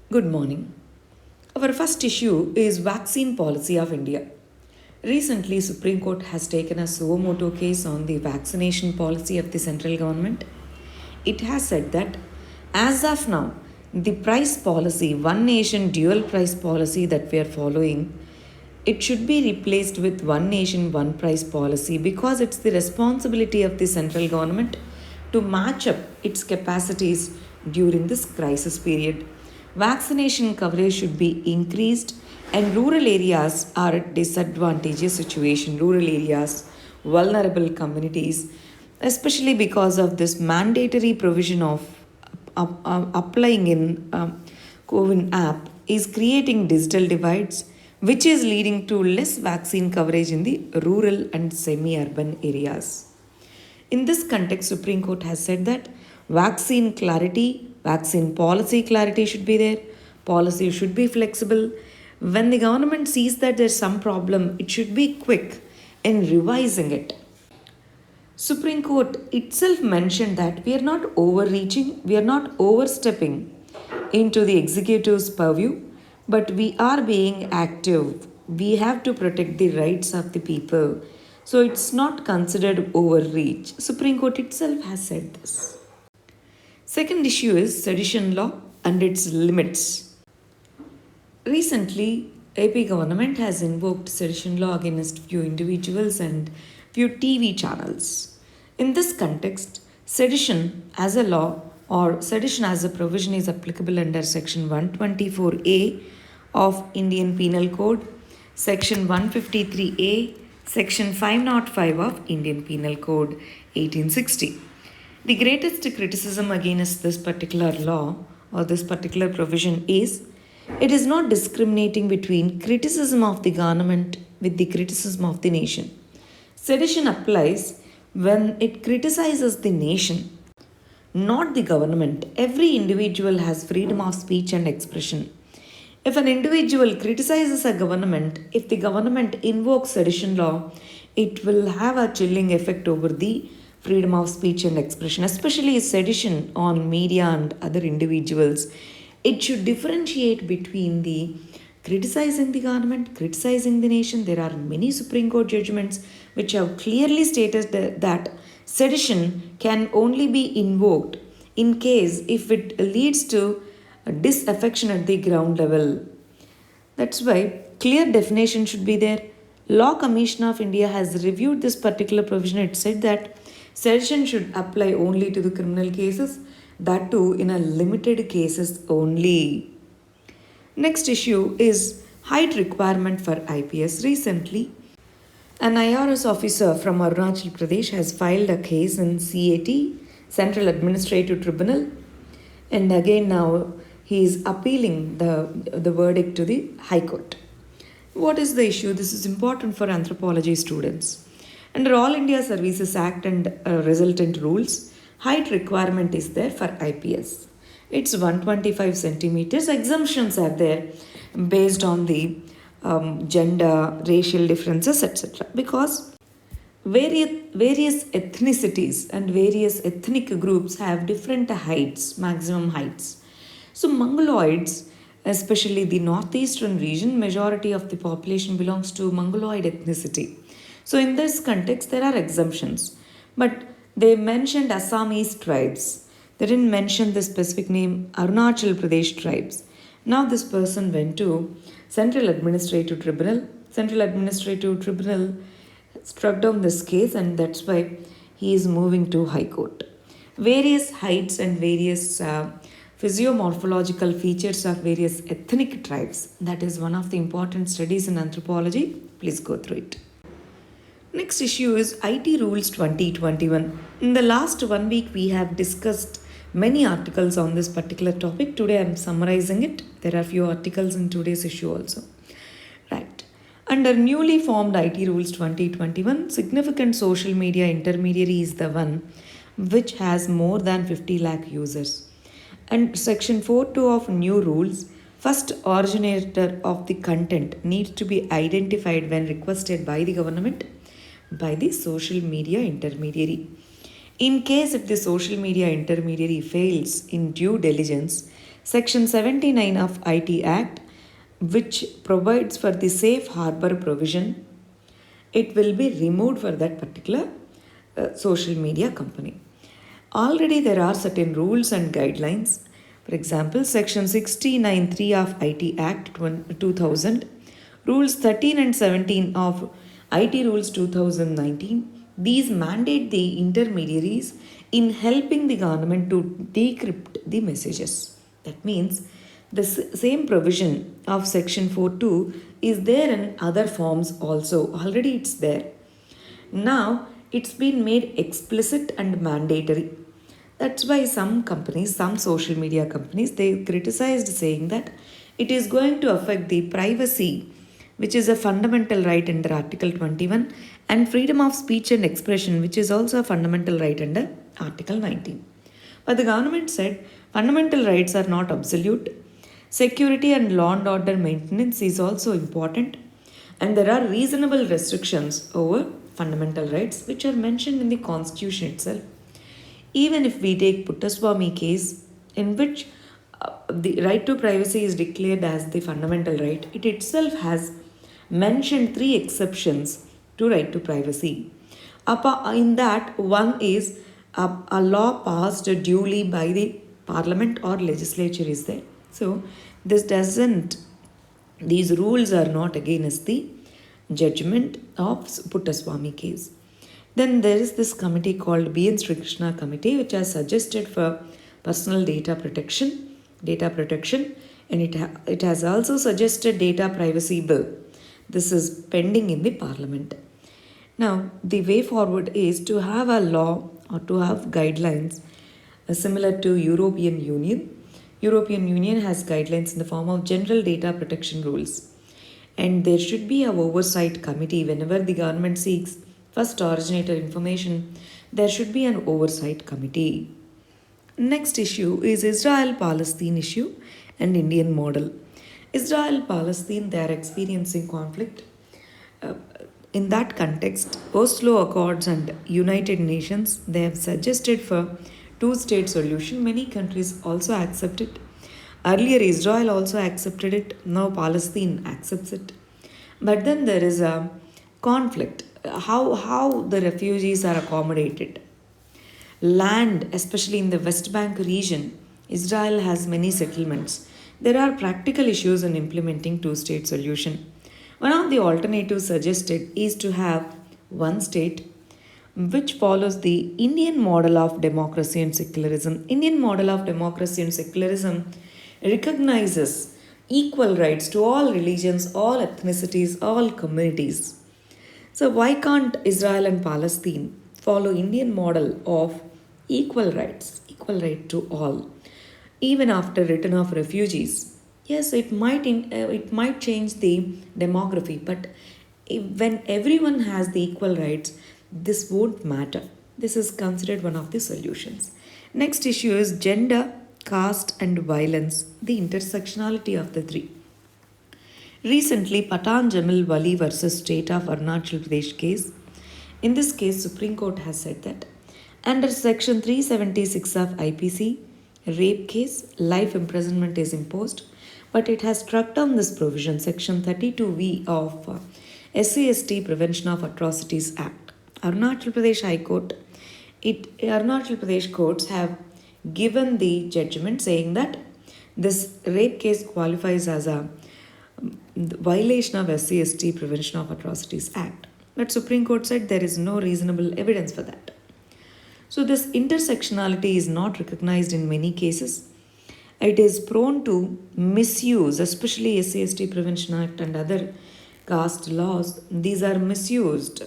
Good morning. Our first issue is vaccine policy of India. Recently, Supreme Court has taken a suo motu case on the vaccination policy of the central government. It has said that as of now, the price policy, one nation dual price policy that we are following, it should be replaced with one nation one price policy because it's the responsibility of the central government to match up its capacities during this crisis period. Vaccination coverage should be increased and rural areas are at disadvantageous situation. Rural areas, vulnerable communities, especially because of this mandatory provision of applying in COVID app is creating digital divides, which is leading to less vaccine coverage in the rural and semi-urban areas. In this context, Supreme Court has said that vaccine clarity, vaccine policy clarity should be there. Policy should be flexible. When the government sees that there's some problem, it should be quick in revising it. Supreme Court itself mentioned that we are not overreaching, we are not overstepping into the executive's purview, but we are being active. We have to protect the rights of the people. So it's not considered overreach. Supreme Court itself has said this. Second issue is sedition law and its limits. Recently, AP government has invoked sedition law against few individuals and few TV channels. In this context, sedition as a law or sedition as a provision is applicable under section 124A of Indian Penal Code, section 153A, section 505 of Indian Penal Code 1860. The greatest criticism against this particular law or this particular provision is it is not discriminating between criticism of the government with the criticism of the nation. Sedition applies when it criticizes the nation, not the government. Every individual has freedom of speech and expression. If an individual criticizes a government, if the government invokes sedition law, it will have a chilling effect over the freedom of speech and expression, especially sedition on media and other individuals. It should differentiate between the criticizing the government, criticizing the nation. There are many Supreme Court judgments which have clearly stated that sedition can only be invoked in case if it leads to disaffection at the ground level. That's why clear definition should be there. Law Commission of India has reviewed this particular provision. It said that sedition should apply only to the criminal cases, that too in a limited cases only. Next issue is height requirement for IPS. Recently, an IRS officer from Arunachal Pradesh has filed a case in CAT, Central Administrative Tribunal, and again now he is appealing the verdict to the High Court. What is the issue? This is important for anthropology students. Under All India Services Act and resultant rules, height requirement is there for IPS. It's 125 centimeters. Exemptions are there based on the gender, racial differences, etc. Because various ethnicities and various ethnic groups have different heights, maximum heights. So Mongoloids, especially the northeastern region, majority of the population belongs to Mongoloid ethnicity. So in this context, there are exemptions. But they mentioned Assamese tribes. They didn't mention the specific name Arunachal Pradesh tribes. Now this person went to Central Administrative Tribunal. Central Administrative Tribunal struck down this case and that's why he is moving to High Court. Various heights and various physiomorphological features of various ethnic tribes. That is one of the important studies in anthropology. Please go through it. Next issue is IT Rules 2021. In the last 1 week, we have discussed many articles on this particular topic. Today, I am summarizing it. There are few articles in today's issue also. Right. Under newly formed IT Rules 2021, significant social media intermediary is the one which has more than 50 lakh users. And Section 4.2 of new rules, first originator of the content needs to be identified when requested by the government by the social media intermediary. In case if the social media intermediary fails in due diligence, Section 79 of IT Act, which provides for the safe harbor provision, it will be removed for that particular social media company. Already there are certain rules and guidelines. For example, Section 69(3) of IT Act 2000, Rules 13 and 17 of IT Rules 2019, these mandate the intermediaries in helping the government to decrypt the messages. That means the same provision of Section 4.2 is there in other forms also. Already it's there. Now it's been made explicit and mandatory. That's why some companies, some social media companies, they criticized saying that it is going to affect the privacy, which is a fundamental right under Article 21, and freedom of speech and expression, which is also a fundamental right under Article 19. But the government said fundamental rights are not absolute. Security and law and order maintenance is also important, and there are reasonable restrictions over fundamental rights which are mentioned in the Constitution itself. Even if we take Puttaswamy case, in which the right to privacy is declared as the fundamental right, it itself has mentioned three exceptions to right to privacy. In that, one is a law passed duly by the parliament or legislature is there. So this doesn't, these rules are not against the judgment of Puttaswamy case. Then there is this committee called B.N. Sri Krishna Committee, which has suggested for personal data protection, and it has also suggested data privacy bill. This is pending in the parliament. Now, the way forward is to have a law or to have guidelines similar to European Union. European Union has guidelines in the form of general data protection rules. And there should be an oversight committee whenever the government seeks first originator information. There should be an oversight committee. Next issue is Israel-Palestine issue and Indian model. Israel-Palestine, they are experiencing conflict. In that context, Oslo Accords and United Nations, they have suggested for two-state solution. Many countries also accept it. Earlier, Israel also accepted it. Now, Palestine accepts it. But then there is a conflict. How the refugees are accommodated. Land, especially in the West Bank region, Israel has many settlements. There are practical issues in implementing two-state solution. One of the alternatives suggested is to have one state which follows the Indian model of democracy and secularism. Indian model of democracy and secularism recognizes equal rights to all religions, all ethnicities, all communities. So why can't Israel and Palestine follow Indian model of equal rights, equal right to all, even after return of refugees? Yes, it might change the demography, but when everyone has the equal rights, this won't matter. This is considered one of the solutions. Next issue is gender, caste, and violence, the intersectionality of the three. Recently, Patan Jamil Wali versus State of Arunachal Pradesh case. In this case, Supreme Court has said that under Section 376 of IPC, rape case, life imprisonment is imposed, but it has struck down this provision, Section 32V of SCST Prevention of Atrocities Act. Arunachal Pradesh High Court, Arunachal Pradesh courts have given the judgment saying that this rape case qualifies as a violation of SCST Prevention of Atrocities Act. But Supreme Court said there is no reasonable evidence for that. So this intersectionality is not recognized in many cases. It is prone to misuse, especially SCST Prevention Act and other caste laws. These are misused.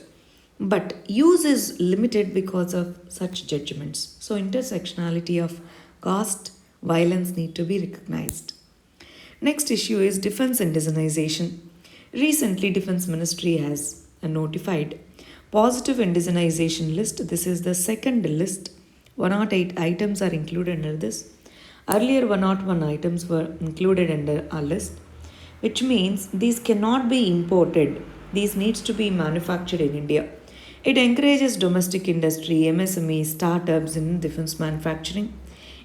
But use is limited because of such judgments. So intersectionality of caste violence need to be recognized. Next issue is defense indigenization. Recently, Defense Ministry has notified positive indigenization list. This is the second list. 108 items are included under this. Earlier 101 items were included under our list, which means these cannot be imported. These needs to be manufactured in India. It encourages domestic industry, MSME, startups in defense manufacturing.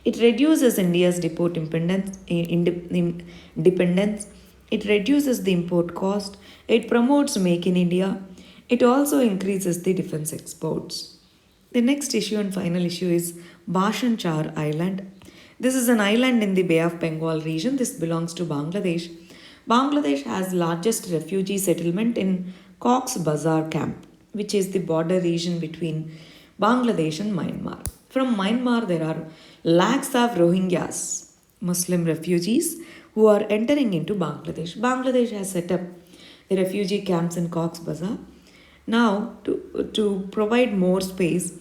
It reduces India's depot dependence. It reduces the import cost. It promotes Make in India. It also increases the defense exports. The next issue and final issue is Bashan Char Island. This is an island in the Bay of Bengal region. This belongs to Bangladesh. Bangladesh has largest refugee settlement in Cox's Bazar camp, which is the border region between Bangladesh and Myanmar. From Myanmar, there are lakhs of Rohingyas, Muslim refugees, who are entering into Bangladesh. Bangladesh has set up the refugee camps in Cox's Bazar. Now, to provide more space,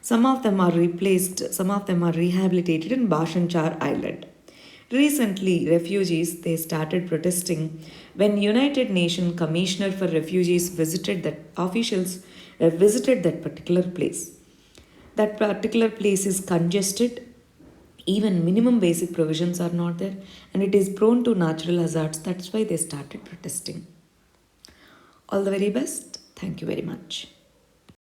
some of them are replaced, some of them are rehabilitated in Bashan Char Island. Recently, refugees they started protesting when United Nations Commissioner for Refugees visited that officials visited that particular place. That particular place is congested, even minimum basic provisions are not there, and it is prone to natural hazards. That's why they started protesting. All the very best. Thank you very much.